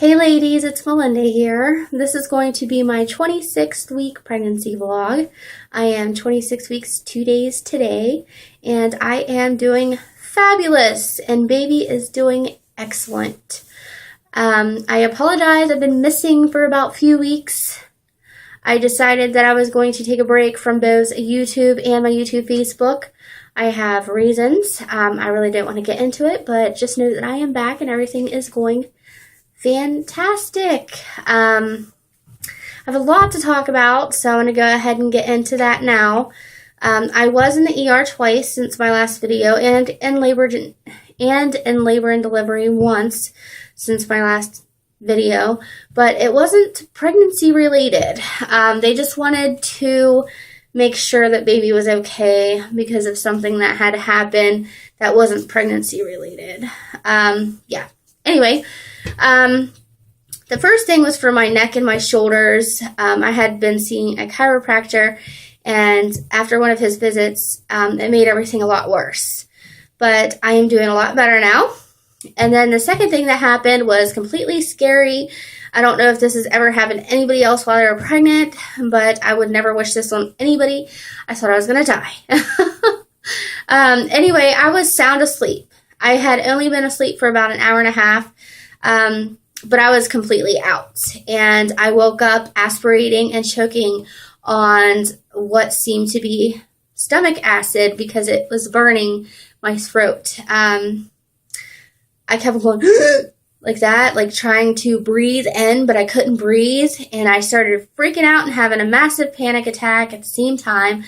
Hey ladies, it's Melinda here. This is going to be my 26th week pregnancy vlog. I am 26 weeks, 2 days today, and I am doing fabulous, and baby is doing excellent. I apologize, I've been missing for about a few weeks. I decided that I was going to take a break from both YouTube and my YouTube Facebook. I have reasons. I really don't want to get into it, but just know that I am back and everything is going fantastic. I have a lot to talk about, so I'm going to go ahead and get into that now. I was in the ER twice since my last video, and in labor and delivery once since my last video, but it wasn't pregnancy related. They just wanted to make sure that baby was okay because of something that had happened that wasn't pregnancy related. Yeah. Anyway, the first thing was for my neck and my shoulders. I had been seeing a chiropractor, and after one of his visits, it made everything a lot worse. But I am doing a lot better now. And then the second thing that happened was completely scary. I don't know if this has ever happened to anybody else while they were pregnant, but I would never wish this on anybody. I thought I was going to die. Anyway, I was sound asleep. I had only been asleep for about an hour and a half, but I was completely out. And I woke up aspirating and choking on what seemed to be stomach acid because it was burning my throat. I kept going like that, like trying to breathe in, but I couldn't breathe. And I started freaking out and having a massive panic attack at the same time.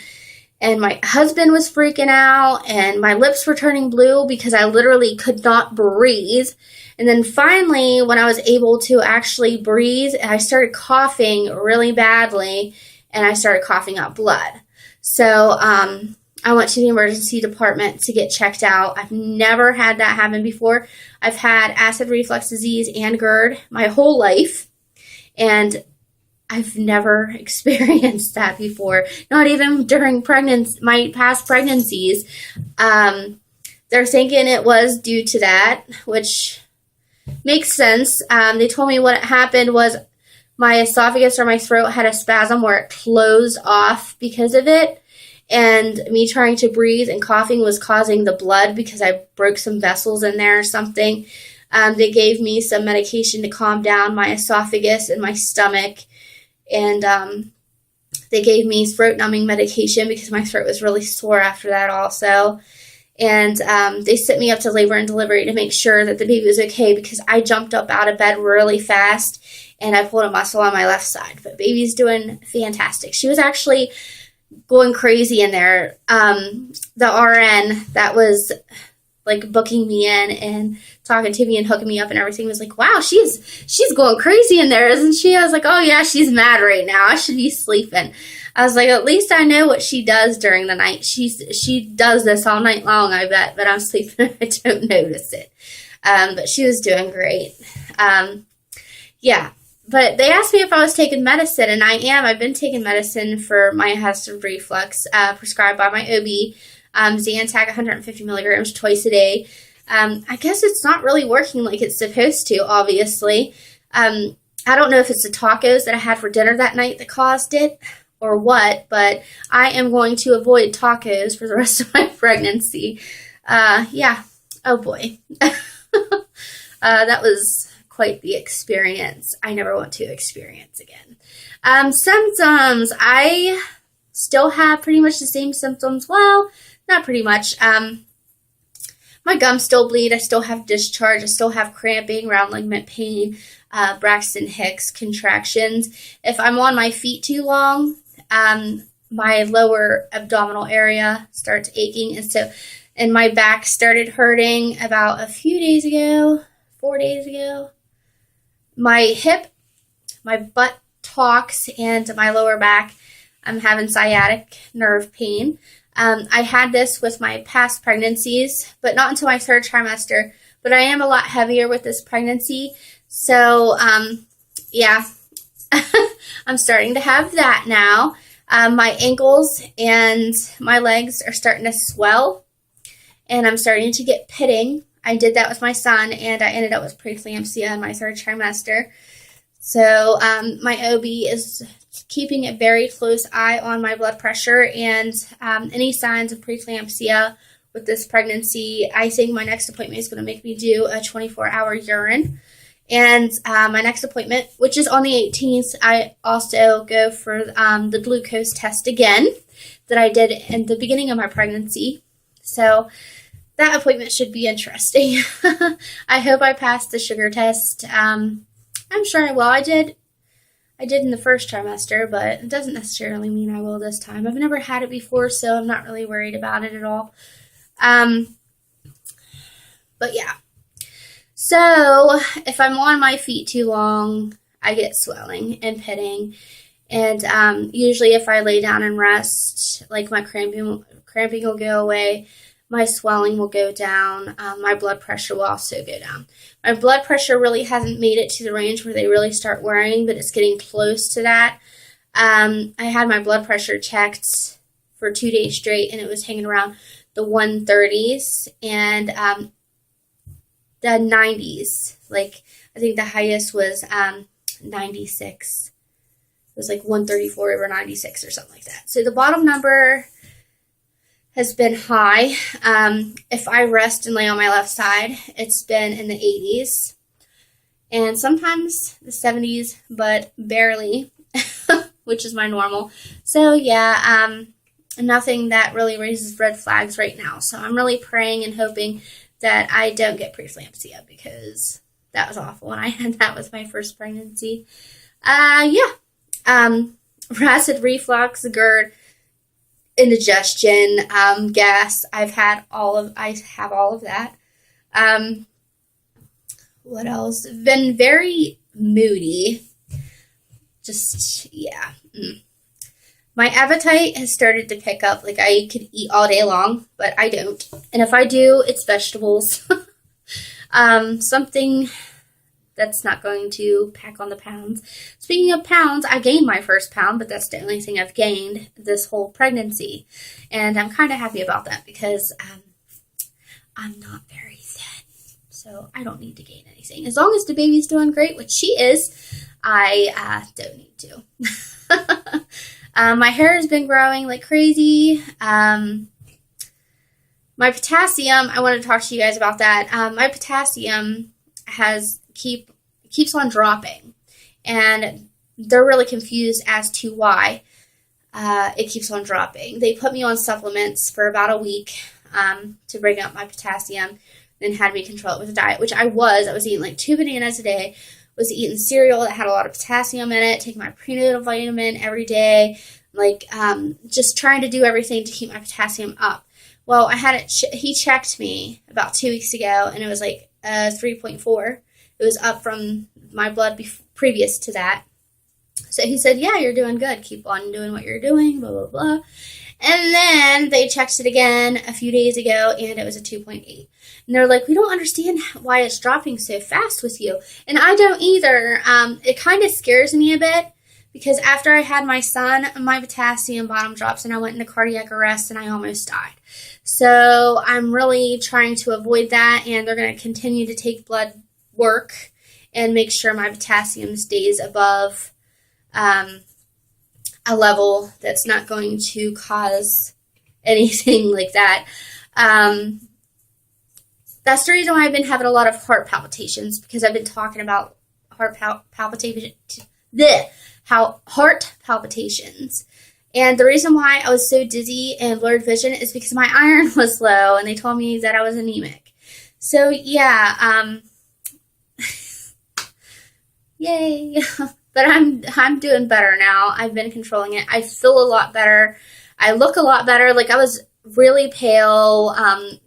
And my husband was freaking out, and my lips were turning blue because I literally could not breathe. And then finally, when I was able to actually breathe, I started coughing really badly, and I started coughing out blood. So I went to the emergency department to get checked out. I've never had that happen before. I've had acid reflux disease and GERD my whole life, and I've never experienced that before, not even during my past pregnancies. They're thinking it was due to that, which makes sense. They told me what happened was my esophagus or my throat had a spasm where it closed off because of it. And me trying to breathe and coughing was causing the blood because I broke some vessels in there or something. They gave me some medication to calm down my esophagus and my stomach. And they gave me throat numbing medication because my throat was really sore after that also. And they sent me up to labor and delivery to make sure that the baby was okay because I jumped up out of bed really fast and I pulled a muscle on my left side. But baby's doing fantastic. She was actually going crazy in there. The RN that was like booking me in and talking to me and hooking me up and everything was like, wow, she's going crazy in there, isn't she? I was like, oh yeah, she's mad right now. I should be sleeping. I was like, at least I know what she does during the night. She does this all night long, I bet, but I'm sleeping and I don't notice it. But she was doing great. Yeah. But they asked me if I was taking medicine, and I am. I've been taking medicine for my acid reflux, prescribed by my OB, Zantac 150 milligrams twice a day. I guess it's not really working like it's supposed to, obviously. I don't know if it's the tacos that I had for dinner that night that caused it or what, but I am going to avoid tacos for the rest of my pregnancy. Yeah. Oh, boy. That was quite the experience. I never want to experience again. Symptoms. I still have pretty much the same symptoms. Well, not pretty much. My gums still bleed. I still have discharge. I still have cramping, round ligament pain, Braxton Hicks contractions. If I'm on my feet too long, my lower abdominal area starts aching. And my back started hurting about a few days ago, 4 days ago. My hip, my butt talks, and my lower back, I'm having sciatic nerve pain. I had this with my past pregnancies, but not until my third trimester. But I am a lot heavier with this pregnancy. So, yeah, I'm starting to have that now. My ankles and my legs are starting to swell, and I'm starting to get pitting. I did that with my son, and I ended up with preeclampsia in my 3rd trimester. So my OB is keeping a very close eye on my blood pressure and any signs of preeclampsia with this pregnancy. I think my next appointment is going to make me do a 24-hour urine. And my next appointment, which is on the 18th, I also go for the glucose test again that I did in the beginning of my pregnancy. So that appointment should be interesting. I hope I passed the sugar test. I'm sure I will. I did in the 1st trimester, but it doesn't necessarily mean I will this time. I've never had it before, so I'm not really worried about it at all. But yeah. So if I'm on my feet too long, I get swelling and pitting. And usually if I lay down and rest, like my cramping will go away, my swelling will go down, my blood pressure will also go down. My blood pressure really hasn't made it to the range where they really start worrying, but it's getting close to that. I had my blood pressure checked for 2 days straight, and it was hanging around the 130s and the 90s. Like, I think the highest was 96. It was like 134 over 96 or something like that. So the bottom number has been high. If I rest and lay on my left side, it's been in the 80s and sometimes the 70s, but barely, which is my normal. So yeah, nothing that really raises red flags right now. So I'm really praying and hoping that I don't get preeclampsia, because that was awful when I had that with my first pregnancy. Acid reflux, GERD, indigestion, gas. I have all of that. What else? Been very moody. My appetite has started to pick up. Like, I could eat all day long, but I don't. And if I do, it's vegetables. Something that's not going to pack on the pounds. Speaking of pounds, I gained my first pound, but that's the only thing I've gained this whole pregnancy. And I'm kind of happy about that, because I'm not very thin. So I don't need to gain anything. As long as the baby's doing great, which she is, I don't need to. My hair has been growing like crazy. My potassium, I want to talk to you guys about that. My potassium keeps on dropping, and they're really confused as to why it keeps on dropping. They put me on supplements for about a week to bring up my potassium, then had me control it with a diet, which I was eating like 2 bananas a day, was eating cereal that had a lot of potassium in it, taking my prenatal vitamin every day, like just trying to do everything to keep my potassium up. Well, I had it. He checked me about 2 weeks ago, and it was like 3.4. It was up from my blood previous to that. So he said, yeah, you're doing good. Keep on doing what you're doing, blah, blah, blah. And then they checked it again a few days ago, and it was a 2.8. And they're like, we don't understand why it's dropping so fast with you. And I don't either. It kind of scares me a bit, because after I had my son, my potassium bottom drops, and I went into cardiac arrest, and I almost died. So I'm really trying to avoid that, and they're going to continue to take blood work and make sure my potassium stays above a level that's not going to cause anything like that. That's the reason why I've been having a lot of heart palpitations, because I've been talking about heart palpitations. And the reason why I was so dizzy and blurred vision is because my iron was low, and they told me that I was anemic. So yeah, yay. But I'm doing better now. I've been controlling it. I feel a lot better. I look a lot better. Like, I was really pale,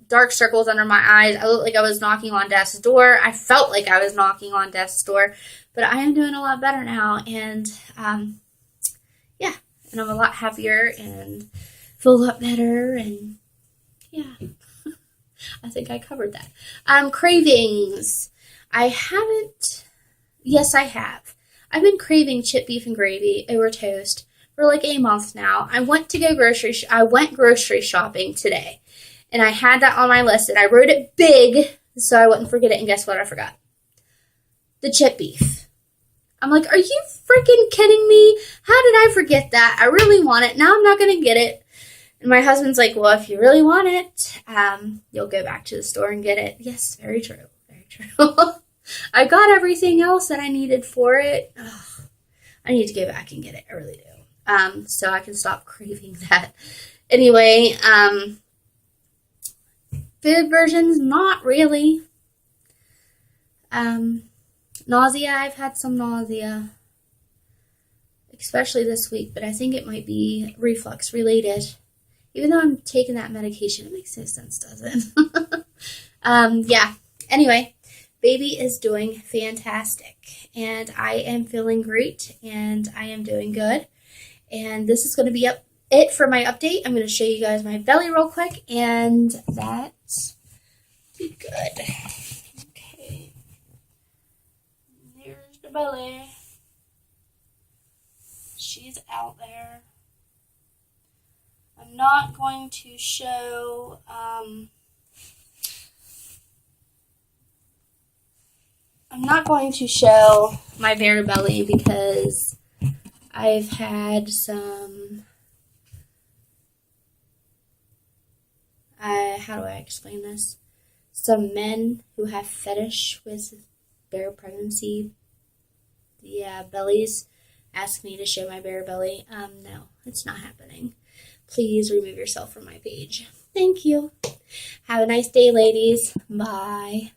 dark circles under my eyes. I looked like I was knocking on death's door. I felt like I was knocking on death's door. But I am doing a lot better now. And, yeah. And I'm a lot happier and feel a lot better. And, yeah. I think I covered that. Cravings. Yes, I have. I've been craving chipped beef and gravy over toast for like a month now. I went grocery shopping today, and I had that on my list, and I wrote it big so I wouldn't forget it. And guess what? I forgot the chip beef. I'm like, are you freaking kidding me? How did I forget that? I really want it. Now I'm not going to get it. And my husband's like, well, if you really want it, you'll go back to the store and get it. Yes, very true. Very true. I got everything else that I needed for it. Ugh, I need to go back and get it. I really do. So I can stop craving that. Anyway, food versions, not really. Nausea, I've had some nausea, especially this week, but I think it might be reflux related. Even though I'm taking that medication, it makes no sense, does it? Yeah. Anyway, baby is doing fantastic, and I am feeling great, and I am doing good. And this is going to be it for my update. I'm going to show you guys my belly real quick, and that's be good. Okay. There's the belly. She's out there. I'm not going to show my bare belly because I've had some how do I explain this? Some men who have fetish with bare pregnancy, bellies, ask me to show my bare belly. No, it's not happening. Please remove yourself from my page. Thank you. Have a nice day, ladies. Bye.